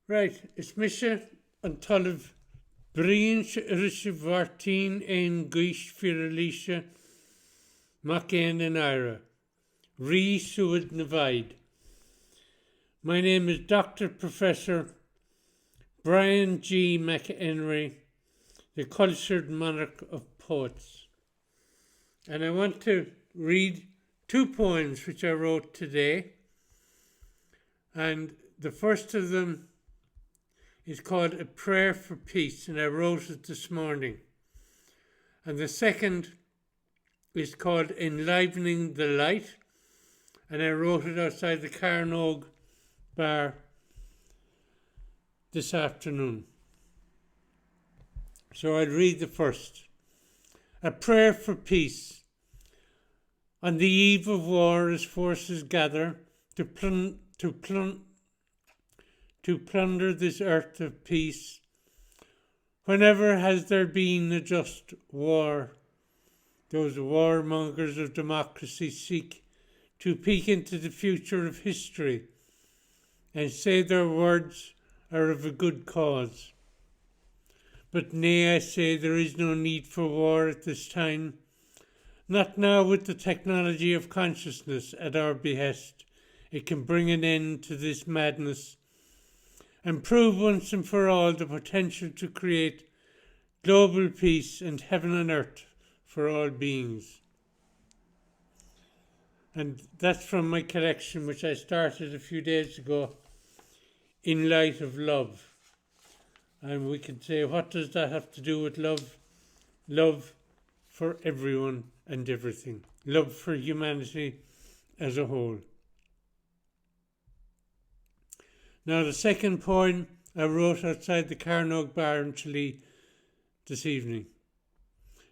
Right, it's Misha an talamh brion rishe bhartín ein gaish fir Alicia mac ein an ira. Rí suad na Vaid. My name is Dr. Professor Brian G. McHenry, the cultured monarch of poets. And I want to read two poems which I wrote today. And the first of them is called A Prayer for Peace, and I wrote it this morning. And the second is called Enlivening the Light, and I wrote it outside the Carnog bar this afternoon. So I'll read the first. A Prayer for Peace. On the eve of war, as forces gather to plunder this earth of peace, whenever has there been a just war? Those warmongers of democracy seek to peek into the future of history and say their words are of a good cause. But nay, I say there is no need for war at this time, not now with the technology of consciousness at our behest. It can bring an end to this madness and prove once and for all the potential to create global peace and heaven on earth for all beings. And that's from my collection, which I started a few days ago, In Light of Love. And we can say, what does that have to do with love? Love for everyone and everything. Love for humanity as a whole. Now, the second poem I wrote outside the Carnog bar in Tralee this evening.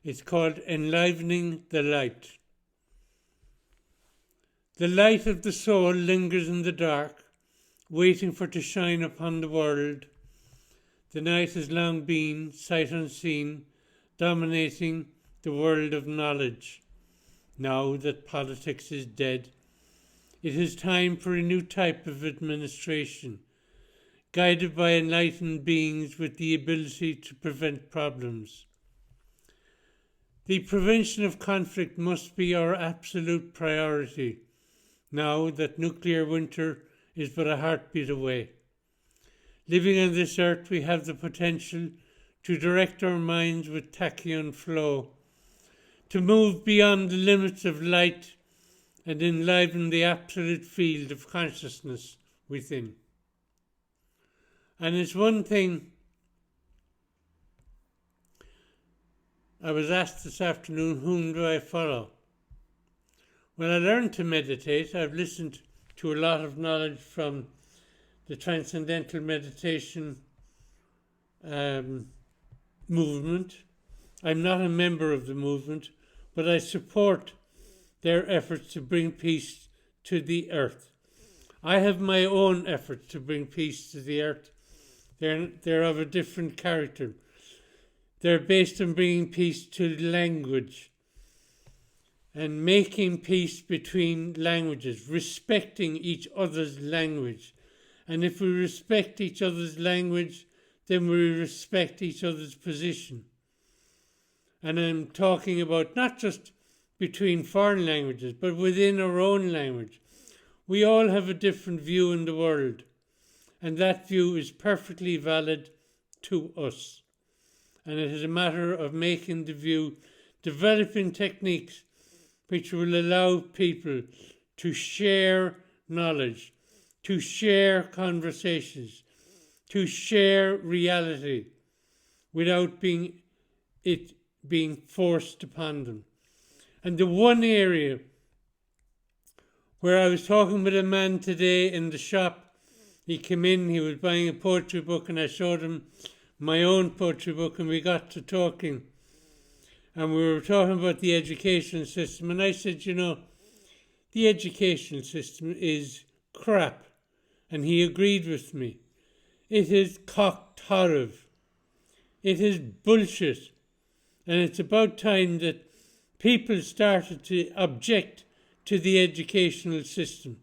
It's called Enlivening the Light. The light of the soul lingers in the dark, waiting for to shine upon the world. The night has long been, sight unseen, dominating the world of knowledge. Now that politics is dead, it is time for a new type of administration, guided by enlightened beings with the ability to prevent problems. The prevention of conflict must be our absolute priority, now that nuclear winter is but a heartbeat away. Living on this earth, we have the potential to direct our minds with tachyon flow, to move beyond the limits of light and enliven the absolute field of consciousness within. And it's one thing I was asked this afternoon, whom do I follow? When I learned to meditate, I've listened to a lot of knowledge from the Transcendental Meditation movement. I'm not a member of the movement, but I support their efforts to bring peace to the earth. I have my own efforts to bring peace to the earth. They're of a different character. They're based on bringing peace to language and making peace between languages, respecting each other's language. And if we respect each other's language, then we respect each other's position. And I'm talking about not just between foreign languages, but within our own language. We all have a different view in the world, and that view is perfectly valid to us. And it is a matter of making the view, developing techniques which will allow people to share knowledge, to share conversations, to share reality without it being forced upon them. And the one area where I was talking with a man today in the shop, he came in, he was buying a poetry book, and I showed him my own poetry book, and we got to talking. And we were talking about the education system, and I said, the education system is crap. And he agreed with me. It is cock-torrive. It is bullshit. And it's about time that people started to object to the educational system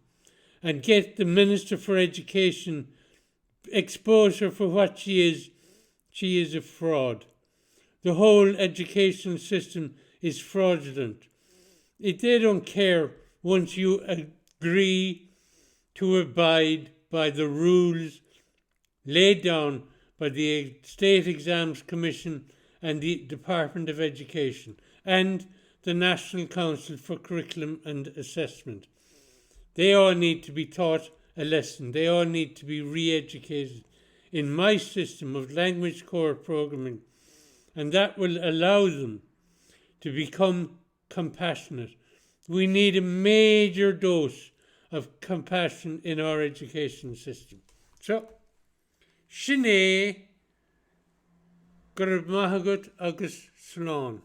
and get the Minister for Education expose her for what she is a fraud. The whole education system is fraudulent. They don't care once you agree to abide by the rules laid down by the State Exams Commission and the Department of Education and the National Council for Curriculum and Assessment. They all need to be taught a lesson. They all need to be re-educated in my system of language core programming, and that will allow them to become compassionate. We need a major dose of compassion in our education system. So, Shine, Gurb Mahagut Agus Slán.